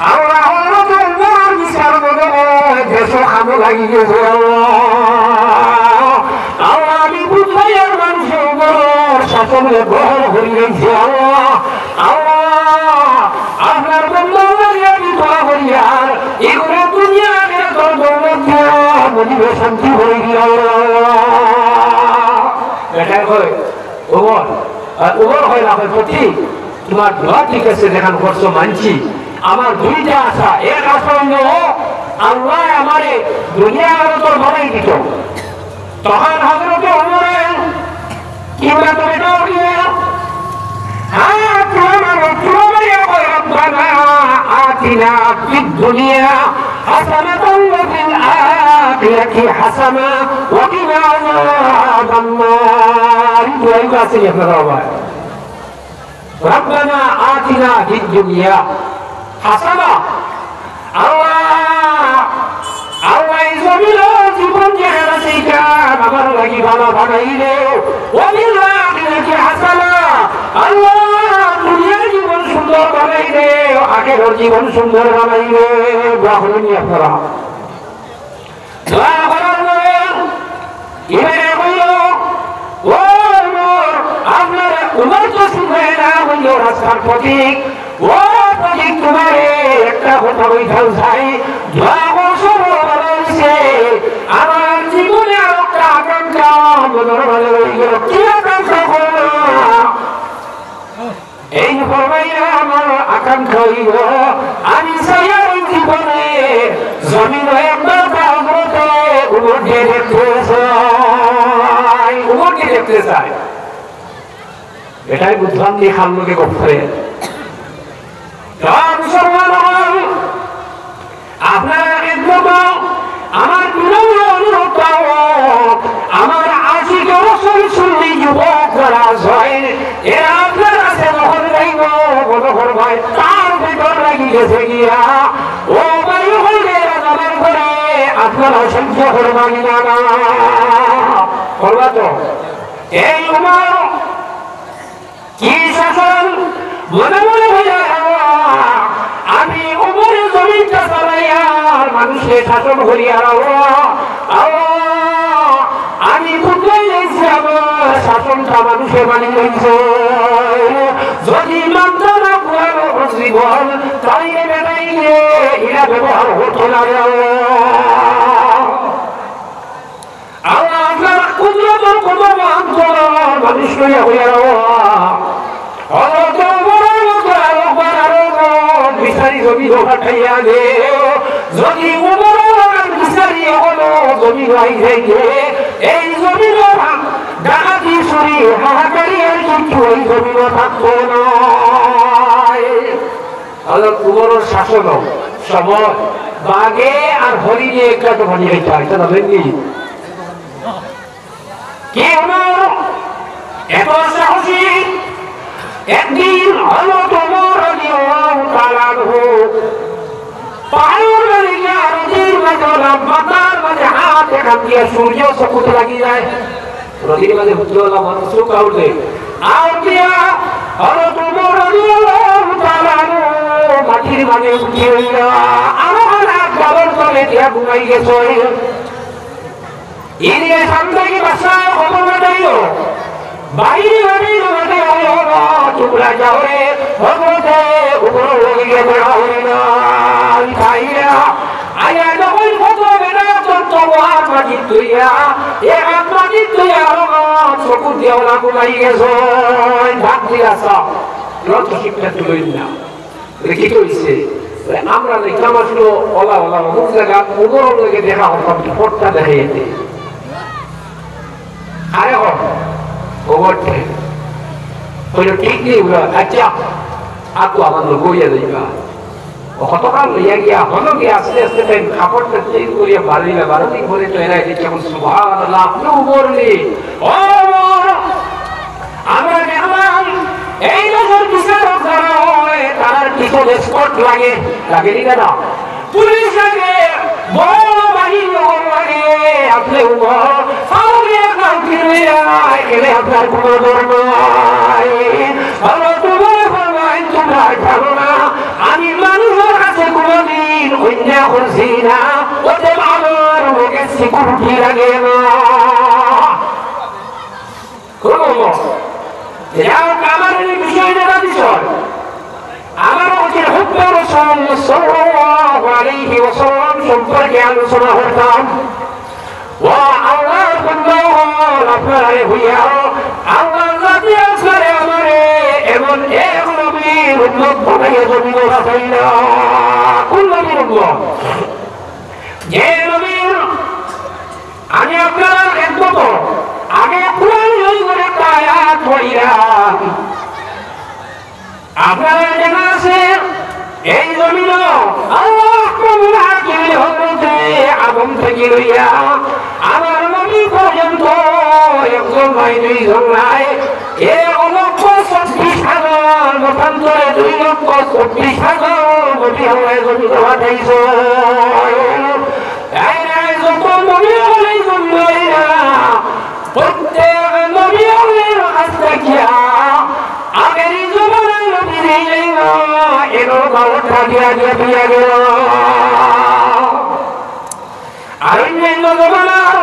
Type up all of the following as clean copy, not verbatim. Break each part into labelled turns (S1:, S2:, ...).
S1: আল্লাহ তোমার বিচার বলে দেশ খামো লাগি গেছে আল্লাহ আমি বুঝলাই আর মানুষের উপর শাসনে গ্রহণ হয়ে গেছি আল্লাহ আপনার বন্ধু আমি ধরা করি আর এগুলো দুনিয়া মনিবে শান্তি হয়ে গেল দেখা হয় ওমর আর ওমর হয় না প্রতি তোমার দোয়া ঠিক আছে দেখান করছো মানছি আমার দুইটা আশা এক আশা হইল আল্লাহ আমারে দুনিয়া তোর বানাই দিত তখন হজরত ওমরে কিংবা তুমি آتنا في الدنيا حسنة وفي الآخرة حسنة وقنا عذاب النار ربنا آتنا في الدنيا حسنة الله يزمل জীবন যেখানে সেইটা আমার লাগি ভালো বানাইলে وفي الآخرة حسنة الله দুনিয়ার জীবন সুন্দর বানাইলে আগের জীবন সুন্দর বানাইলে বাহরনি আপনারা দোয়া করেন ইমানে হইল ও আপনারা উমর তো শুনে না হইল রাস্তার প্রতীক ও প্রতীক তোমারে একটা কথা বইখাল চাই দোয়া করছো বানাইছে আমার জীবনে আর একটা আকাঙ্ক্ষা মনের ভালো হয়ে গেল কি আকাঙ্ক্ষা করবো এই ফরমাইয়া আমার আকাঙ্ক্ষা হইল আমি চাই এই জীবনে জমিন একবার হজরতে উমরকে দেখতে চাই এটাই বুঝলাম যে খান লোকে করতে মুসলমান আপনারা একদম আমার বিনম্র অনুরোধ আমার আশিকে রসুল সুন্নি যুবক যারা হয় এরা আপনার কাছে যখন যাইব বলর ভাই তার ভিতর লাগি গেছে গিয়া ও ভাই হইলে যাবার করে আপনার অসংখ্য করবানি না করবা তো এই উমর কি শাসন মনে মনে হইয়া আমি উমরের জমিনটা চালাইয়া মানুষের শাসন করিয়া আমি বুঝলাই যাইছি আমার শাসনটা মানুষের মানি লইছে যদি মানতে না পুরানো জীবন তাইলে বেড়াইলে এরা ব্যবহার হতো না আল্লাহ আপনারা কুদরতের কত মহান মানুষ লইয়া হইয়া বিচারি জমি পাঠাইয়া দে যদি বিচারি হলো জমি হয়ে যাইলে এই জমির ডাকাতি শুনি হাহাকারি আর কিন্তু এই জমির থাকতো না তোমার শাসন সময় বাঘে আর হরিণে একটা তো ভানি খাইতে হয় তা দেখেননি কে আমার এত সাহসী একদিন হলো তোমার পাহাড়ের নদীর মাঝে মাথার মাঝে হাত এখান দিয়ে সূর্য চকুতে লাগি যায় নদীর মাঝে চোখ উঠলে আর দিয়া হলো তোমার মাটির মাঝে উঠিয়ে আমার গাবর তলে দিয়া ঘুমাই গেছ এদিকে সামনে বাসায় খবর বাজাইল বাইরে বাড়ির মাঝে তোমরা যাও রে ভগবতে উপর হয়ে গেছে খাইয়া আয়া যখন খবর বেড়া তোর তোমার মাটি তুইয়া এক হাত মাটি তুইয়া চকু দেওয়া ঘুমাই গেছ ভাত দিয়ে আসা রথ শিক্ষা তুলই না কি কইছে আমরা দেখলাম আসলো ওলা ওলা অমুক জায়গা উগর লেগে দেখা হতাম ফোরটা দেখে যেতে আরে ওভারটে কইলো ঠিক নেই আচ্ছা আকু আমার গইয়া যাইবা কতকাল লইয়া গিয়া হলো গিয়া আস্তে আস্তে টাইম কাপড়টা চেঞ্জ করিয়া বাড়িলা বারোটি করে তো এরা এদিকে কেমন সুবহানাল্লাহ আপনি বললি ও আমরা দেখলাম এই বছর বিচারক যারা হয় তার পিছনে স্পট লাগে লাগেনি কেন পুলিশ লাগে বড় বাহিনী লাগে আপনি এলে আপনার কোন ধর্ম আমি মানুষের কাছে করছি না ওতে আমার লোকে সিকিউরিটি লাগে না করবো যাও আমার এই বিষয়টা দিছ আমার ওদের হুকুম রাসূল সাল্লাল্লাহু আলাইহি ওয়াসাল্লাম সম্পর্কে আলোচনা করতাম ও আল্লাহর বান্দাগণ আপনারা হইয়া আল্লাহ জাতি আসরে আমারে এমন এক নবীর উম্মত বানাইয়া জমিন বাঁচাইলা কোন নবীর উম্মত যে নবীর আমি আপনারা একমত আগে কোরআন করে আয়াত পড়িয়া আপনারা জানা আছে এই জমিন আল্লাহ কবুল হাকিম হতে আদম থেকে লইয়া আমার নবী পর্যন্ত একজন নয় দুইজন নাই 1,36,000 মতান্তরে 2,36,000 নবী আল্লাহ জমিন পাঠাইছে যত নবী আলাই জন্মাইয়া প্রত্যেক নবী আলাইর কাছ থেকে আগের জমানার নবী যাইবা এনো গাওটা দিয়া দিয়া গেল আর অন্যান্য জমানার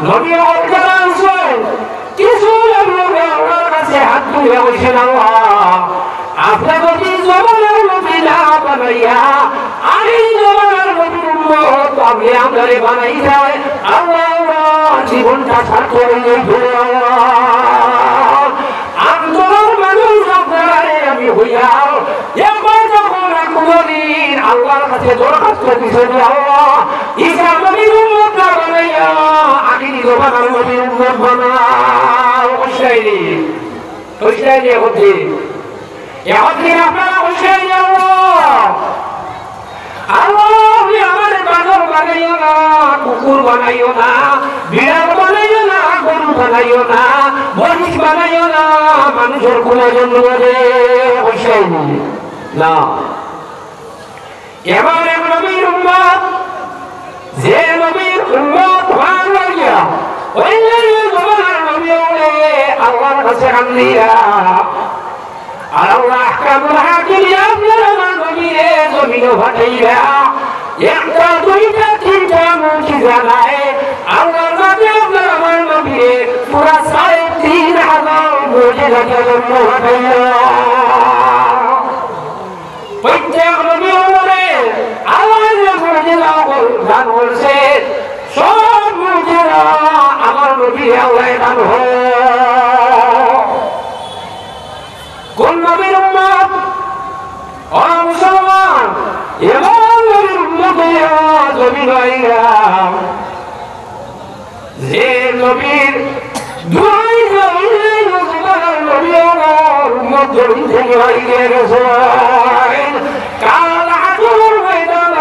S1: নবী যারা আছেন কিছু নবী আল্লাহর কাছে হাত তুলে বলছেন আল্লাহ আপনার নবী জমানার নবী না বানাইয়া আগের জমানার নবীর উম্মত আপনি আমাদের বানাই যায় আল্লাহ জীবনটা ছাড়তে হইলে আন্দোলন মানুষ আপনারে আমি হইয়া এবার যখন কোনদিন আল্লাহর কাছে দরখাস্ত দিছে আল্লাহ ঈসা নবীর উম্মত না বানাইয়া আখিরি জমানার নবীর উম্মত বানাও হুসাইনি হচ্ছে এখন আপনারা হুসাইনি আল্লাহ আমার বানর বানাইও না কুকুর বানাইও না বিড়াল বানাইও না গরু বানাইও না মহিষ বানাইও না মানুষের কোনো জন্য হুসাইনি না এবার এক নবীর উম্মত যে নবীর উম্মত হওয়ার লাগিয়া ওই জমানার নবী আল্লাহর কাছে কান্দিয়া আর আল্লাহ কামুল হাকিম আপনারা আমার নবীরে জমিনে পাঠাইয়া একটা দুইটা তিনটা মুজিজা নাই আল্লাহর নবী আপনারা আমার নবীরে পুরা 3,500 মুজিজা দিয়ে জমিনে পাঠাইয়া প্রত্যেক নবী বলে আল্লাহ যে মুজিজা দান করছে সব মুজিজা আমার নবী আল্লাহ দান হয় কোন নবীর উম্মত ও মুসলমান এমন নবীর উম্মত জমিন হইয়া যে নবীর দুই নবী উম্মত জমিন থেকে হইয়া গেছে কাল হাসরের ময়দান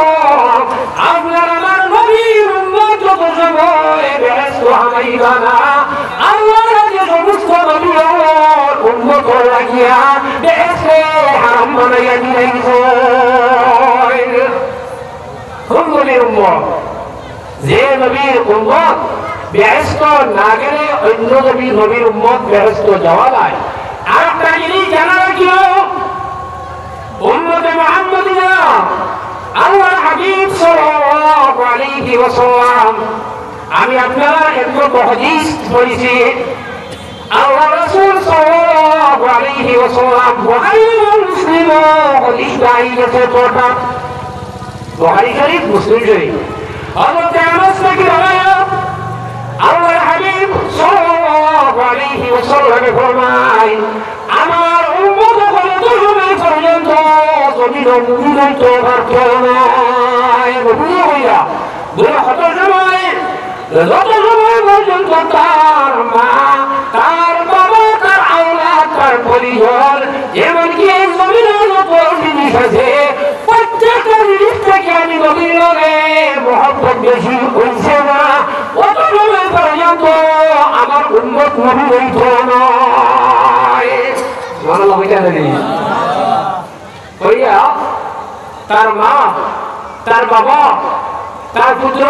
S1: আপনার আমার নবীর উম্মত যত সময় বেহেশত হামাইবা না আল্লাহর যে সমস্ত নবী উম্মত লাগিয়া বেহেশতে হারাম বানাইয়া দিয়েছে কোন নবীর উম্মত যে নবীর উম্মত বেহেশত না গেলে অন্য নবীর উম্মত বেহেশত যাওয়া যায় আর একটা জিনিস জানা রাখিও উম্মতে মুহাম্মাদিয়া আল্লাহর হাবিব সাল্লাল্লাহু আলাইহি ওয়াসাল্লাম আমি আপনারা একটু হাদিস পড়েছি আল্লাহ রাসূল সাল্লাল্লাহু আলাইহি ওয়াসাল্লাম বুখারী ও মুসলিম হাদিস দাইয়েছে তোটা বুখারী শরীফ মুসলিম শরীফ হযরত আনাস থেকে রওয়ায়াত আল্লাহর হাবিব সাল্লাল্লাহু আলাইহি ওয়াসাল্লাম ফরমায় আমার উম্মত কত সময় পর্যন্ত জমিন মুমিন তো করতে না নবী হইয়া বলে কত সময় যত সময় পর্যন্ত তার মা তার বাবা তার আওলাদ তার পরিবার এমনকি এই জমিনের যত জিনিস আছে প্রত্যেকটা জিনিস থেকে আমি নবীর লগে মহব্বত বেশি হইছে না অত সময় পর্যন্ত আমার উম্মত নবী হইত না সুবহানাল্লাহ হইয়া তার মা তার বাবা তার পুত্র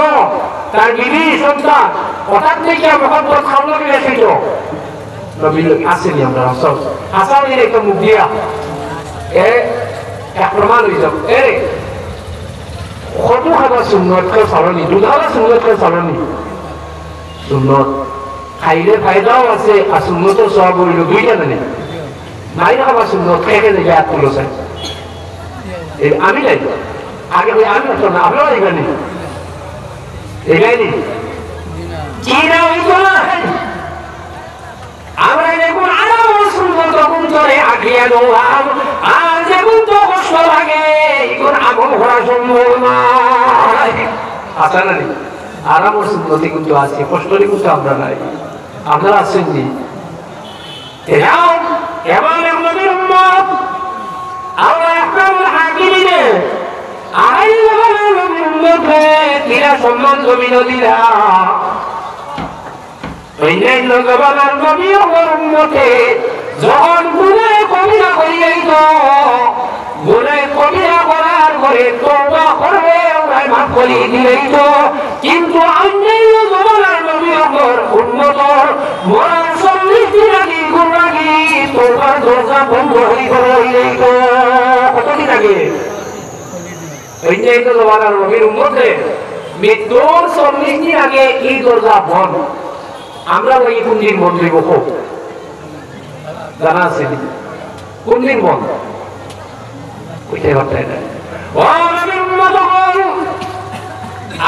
S1: তার বিবি সন্তান হঠাৎ থেকে মহব্বত খাওয়ানো গেছিল নবী আসেনি আমরা হাসান একটা মুখ দিয়া এক প্রমাণ হইল কত খাবার সুন্নত করে চলনি, দুধ খাবার সুন্নত করে চলনি। সুন্নত খাইলে ফায়দাও আছে আর সুন্নতও সব হইল দুইটা জানে। মাইর খাবার সুন্নত খেয়ে দেখে এক করলো স্যার আমি নাই আগে আমি না আপনারা এখানে এখানে চিনা হইতো না। আমরা দেখুন আরাম সুন্নত গুণ করে আঁকিয়া দৌড়াম আর যেগুন তো কষ্ট লাগে এখন আমল করা সম্ভব নয়। আসা না আরাম সুন্নতি কিন্তু আছে, কষ্টই কিন্তু আমরা নাই। আপনারা আছেন নি? এবার নবীর উম্মত আল্লাহ আহকামুল হাকিমিনে আড়াই লেভেলের নবীর উম্মতকে কিরা সম্মান জমিন দিলা। অন্যান্য জবানার নবী আমার উম্মতে যখন গুনাহ কবিরা করিয়াইত, গুনাহ কবিরা করার পরে তওবা করবে ওরাই মাফ করে দিলেইত। কিন্তু অন্যান্য জবানার নবী আমার উম্মতর মরার 40 দিন আগে গুনাহি তওবার দরজা বন্ধ হয়ে গেল। কতদিন আগে? অন্যান্য জবানার নবীর উম্মতে মৃত্যুর 40 দিন আগে এই দরজা বন্ধ। আমরা ওই কোন দিন বন্ধ হইব হোক জানা আছে কোন দিন বন্ধ ওইটাই ভাবতাই না। ও নবীর উম্মত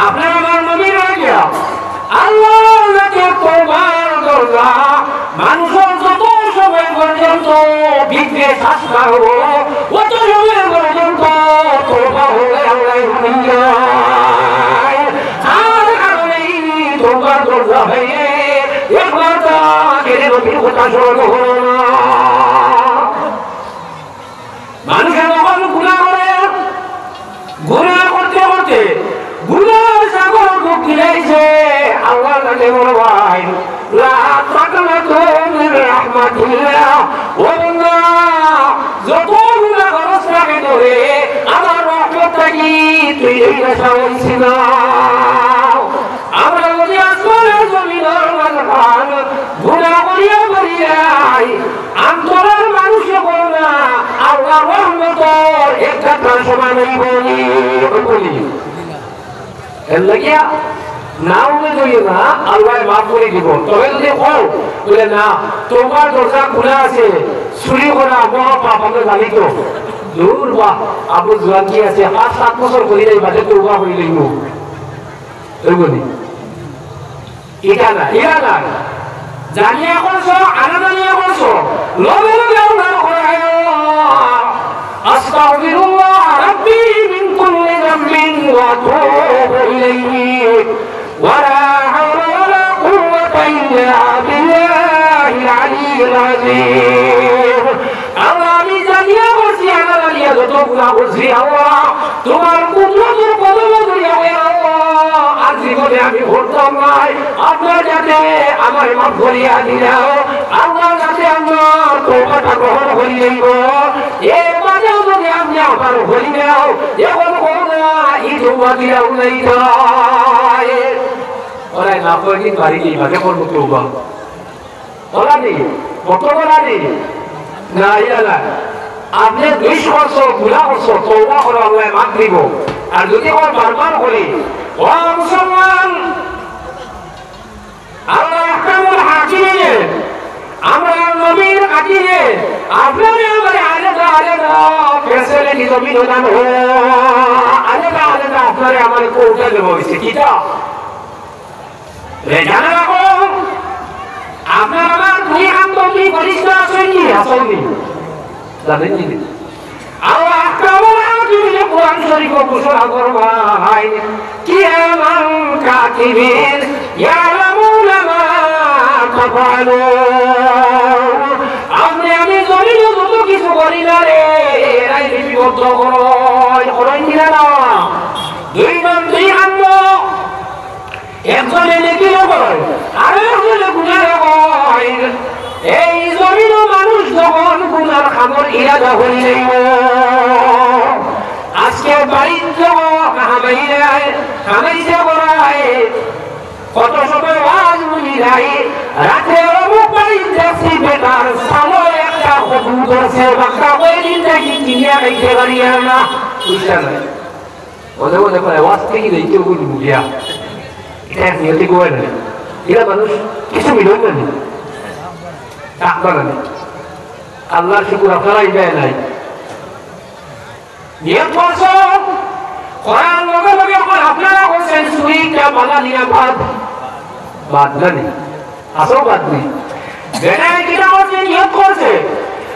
S1: আপনার আমার নবীর আজ্ঞা আল্লাহকে তওবার দরজা মানুষের যত সময় পর্যন্ত ভিতরে শাস্তা হবো অত সময় পর্যন্ত তওবা হলে আল্লাহ আর কারণে তওবার দরজা হয়ে একবার তাকে নবীর কথা শোনানো হলো না। মানুষের যখন গুনাহ করে গুনাহ করতে করতে গুনার সাগর ঢুকিয়েছে আল্লাহ কাছে বলো ভাই লা তাকনাতু মির রাহমাতিল্লাহ। ও বান্দা যত গুনাহ করছ না কেন রে আমার রহমত থেকে তুই এই আশা হইছিস না। আমরা যদি আসমানের জমিনের মাঝখান গুনাহ করিয়া করিয়াই অন্তরের মানুষ হবো না আল্লাহ রহমতের একটা সমান বলি এর লাগিয়া না উঠে যাই না আল্লাহ মাফ করে দিব। তবে যদি কও বলে না তোমার দরজা খোলা আছে চুরি করা মহা পাপ আমরা জানি তো দূর বা আবু জোয়ান কি আছে 5-7 বছর করি নাই বাজে তওবা হইলেই নো বলি এটা না এরা না জানিয়া করছো আনা জানিয়া করছো লগে লগে আল্লাহর করায় আস্তাগফিরুল্লাহ রাব্বি মিন কুল্লি যামবিন ওয়া আতুবু ইলাইহি ওয়া লা হাওলা ওয়া লা কুওয়াতা ইল্লা বিল্লাহিল আলিয়্যিল আযীম। আল্লাহ আমি জানিয়া করছি আনা জানিয়া যত গুনাহ করছি আল্লাহ তোমার কুদরতের কদমে ধরিয়া আজ জীবনে আমি ভরতাম নাই আপনার যাতে আমার মাফ করিয়া দিলাও আল্লাহ যাতে আমার তওবাটা গ্রহণ করি লইব এর মাঝেও যদি আপনি আমার হরি নাও এখন কোনা এই তওবা দিলাও নাই ওরা না কয়েকদিন বাড়ি গিয়ে ভাগে করবো তওবা ওরা নেই কত বলা নেই না ইয়া আপনি 20 বছর গুনাহ করছো তওবা করে আল্লাহ মাফ দিব। আর যদি ওর বারবার করি ও মুসলমান আল্লাহ আহকামুল হাকিমিনে আমরা নবীর আকিদে আপনারে আমারে আলাদা আলাদা ফেসিলিটি জমিন দান হো আলাদা আলাদা আপনারে আমারে কোটা দেব হইছে কিটা রে জানা রাখো আপনার আমার দুই আন্দোলনী বলিষ্ঠ আছেননি আসেননি জানেননি আল্লাহ আহকামুল হাকিমিনে কোরআন শরীফ ঘোষণা করবাই কিয়ামান কাতিবিন ইয়ালামুনা মা তাফআলুন। আপনি আমি জমিনে যত কিছু করি না রে এরাই লিপিবদ্ধ করেন কিনা না দুই জন দুই আন্ন একজনে নেকি করে আর একজনে গুনাহ করে। এই জমিনে মানুষ যখন গুনার খাবার ইরাদা করি নেই আজকে বাড়ির যখন হামাইতে করায় কত সময় আজ বুঝি নাই রাতে অমুক বাড়ির দেখছি বেকার সালো একটা কবুল করছে বাক্কা ওই দিন দেখি কিনিয়া খাইতে পারি না বুঝতে নাই মনে মনে করে ওয়াজ থেকে দেখতে ওগুলো বুঝিয়া এটা এক নিয়তি গোয়া না এরা মানুষ কিছু মিলন না টাকা না আল্লাহর শুকুর আপনারা ইবায় নাই নিয়ত করছো করার লগে লগে আপনারা বলছেন চুরিটা বাধা নিয়ে বাদ নেই আসো বাদ নেই বেটায় কিনা করছে নিয়ত করছে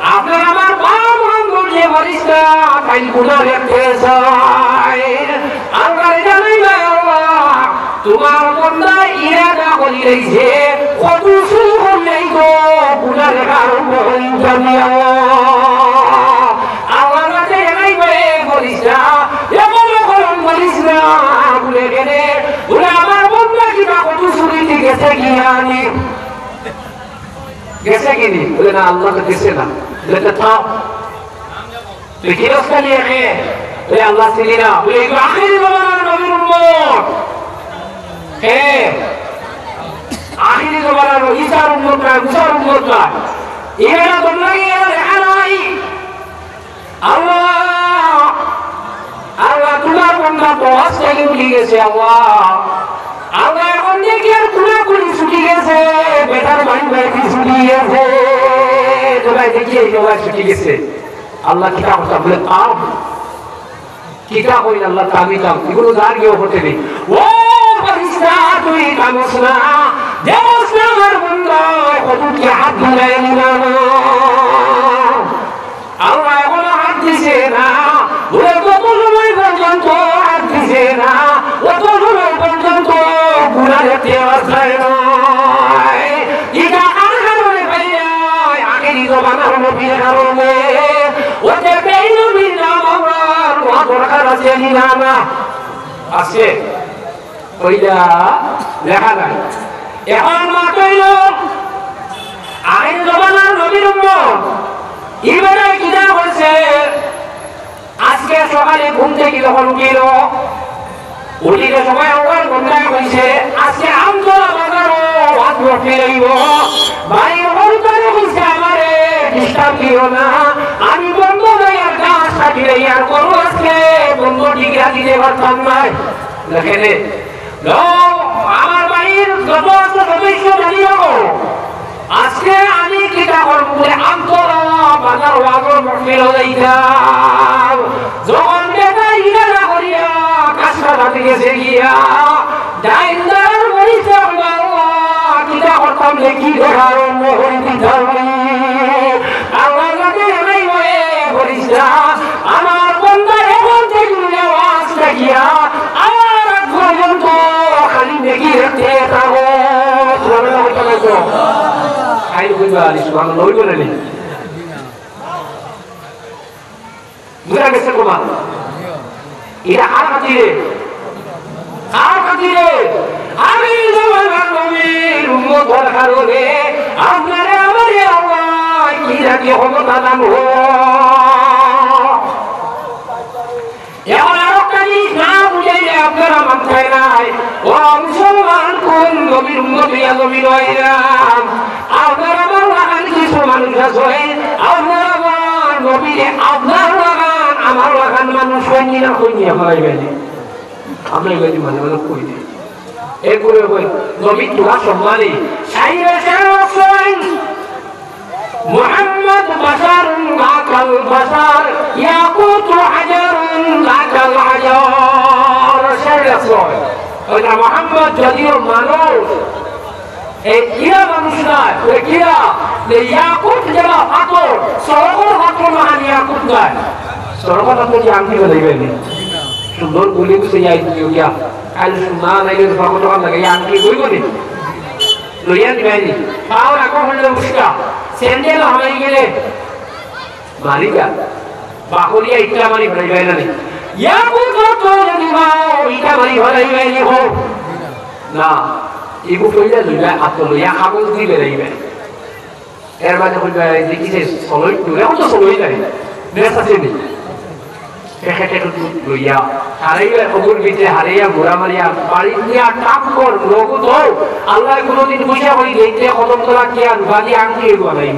S1: আপনার আমার বাপ বন্ধু যে বলিস না তাই গুণা রেখে আল্লাহ জানাই না তোমার বন্ধা ইরাদা করি রয়েছে কত শুরু করলেই গো গুণা রেখা আরম্ভ হয়ে যাবে আল্লাহ জানাই বলিস না এমন করুন বলিস না ভুলে গেলে বলে আমার বন্ধা কিনা কত শুরুতে গেছে গিয়ে আনি গেছে কিনি বলে না আল্লাহকে গেছে না বলে থাক তুই কি রাস্তা নিয়ে খেয়ে বলে আল্লাহ চিনি না বলে এগুলো আখিরি জমানার নবীর উম্মত হ্যাঁ আখিরি জমানার ঈসার উম্মত না মুসার উম্মত না এরা তোমরা এরা দেখা নাই আল্লাহ আল্লাহ তোমার বন্ধা বস থেকে উঠে গেছে আল্লাহ এখন দেখি আর কুড়া কুড়ি ছুটি গেছে বেটার ভাই ভাই ছুটি গেছে সবাই দেখি এই সবাই ছুটি গেছে আল্লাহ কিতা কথা বলে তাও কিতা করি আল্লাহ তামি তাম এগুলো যার কেউ হতে নেই ও ফরিস্তা তুই কামস না দেবস না আমার বন্ধা কত কি হাত ধরে নিলাম আল্লাহ এখন হাত দিছে না বলে কত সময় পর্যন্ত হাত দিছে না কত সময় পর্যন্ত গুণা দেখতে আসে নয় এটা কার কারণে ভাইয়া আগেরই জমানার নবীর কারণে ওতে পেই নবীর নাম আমার ওয়া দরকার আছে না আছে ওইটা লেখা নাই এখন মা কইল আগের জমানার নবীর উম্মত এবারে কিনা বলছে আজকে সকালে ঘুম থেকে যখন উঠিল উঠিলে সবাই আমার বন্ধায় হয়েছে আজকে আমতলা বাজারও হাত বসে রইব বাড়ির হরতারে হয়েছে আমারে ডিস্টার্ব দিও না আমি বন্ধ যাই আর গাছ কাটিলে আর করো আজকে বন্ধ ঠিকরা দিতে পারতাম নাই দেখেনে আমার বাড়ির যত আছে সদস্য জানিও আজকে আমি কিটা করবো বলে আমতলা বাজার ওয়াগর মশমিল যাইতাম যখন বেটা ইরা করিয়া কাজটা বাতি গেছে গিয়া ডাইন্দার বলিছে আল্লাহ কিটা করতাম দেখি দেখার মোহরি দিতাম আল্লাহ যাতে এলাই হয়ে বলিস না আমার বন্ধা এখন থেকে আওয়াজটা গিয়া আর এক পর্যন্ত খালি দেখি রাখতে থাকো খাই কইবা আলিস ভালো লইব না নি বুঝা গেছে তোমার এরা আর খাতিরে আমি জমানার নবীর উম্মতের কারণে আপনারে আমারে আল্লাহ কি রাখি ক্ষমতা দান এখন আর একটা জিনিস না বুঝাইলে আপনারা মাথায় নাই ও মুসলমান কোন নবীর উম্মত ইয়া নবীর হইলাম আপনারা আমার লাগান কিছু মানুষ আছে আপনারা আমার নবীরে আপনার লাগান আমার লাগান মানুষ হয়নি না হয়নি আমার এইবারে আমরা এইবারে মানে মানে কই দিই এরপরে কই নবীর তোরা সম্মানী সাইরে সারাসন মুহাম্মদ বাশারুন লাকাল বাশার ইয়াকুতু হাজারুন লাকাল হাজার সারাসন ওটা মুহাম্মদ যদিও মানুষ এই কিরা মানুষ নয় ওই কিরা ইয়াকুত যারা পাথর সরগর পাথর মহান ইয়াকুত নয় সরগর পাথর যে আংটি বানাইবেন সুন্দর বলি তো যাই দিও গিয়া কাল সুনা নাইলে পাথর টাকা লাগে আংটি কইব নি লইয়া দিবেনি পাও রাখো হলে উস্কা স্যান্ডেল হামাই গেলে মারিকা বাকুলিয়া ইটা মারি বানাইবে না ইয়াকুত তো যদি মাও ইটা মারি বানাইবে নি হো না ইবু কইলা লইলা আতো লইয়া কাগজ দিবে রাইবে এর মাঝে কইবা দেখিছে সলই তুলে তো সলই নাই নেসা চেনি এখানে তো লইয়া হারাইয়া খবর বিতে হারাইয়া গোড়া মারিয়া বাড়ি নিয়া টাপ কর লোক তো আল্লাহ কোনদিন পয়সা করি দেখতে খতম করা কি আর বাড়ি আংটি বানাই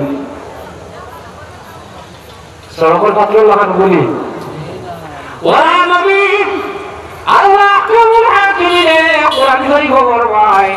S1: সরকার পাত্র লাগান বলি ওরা নবী করবাই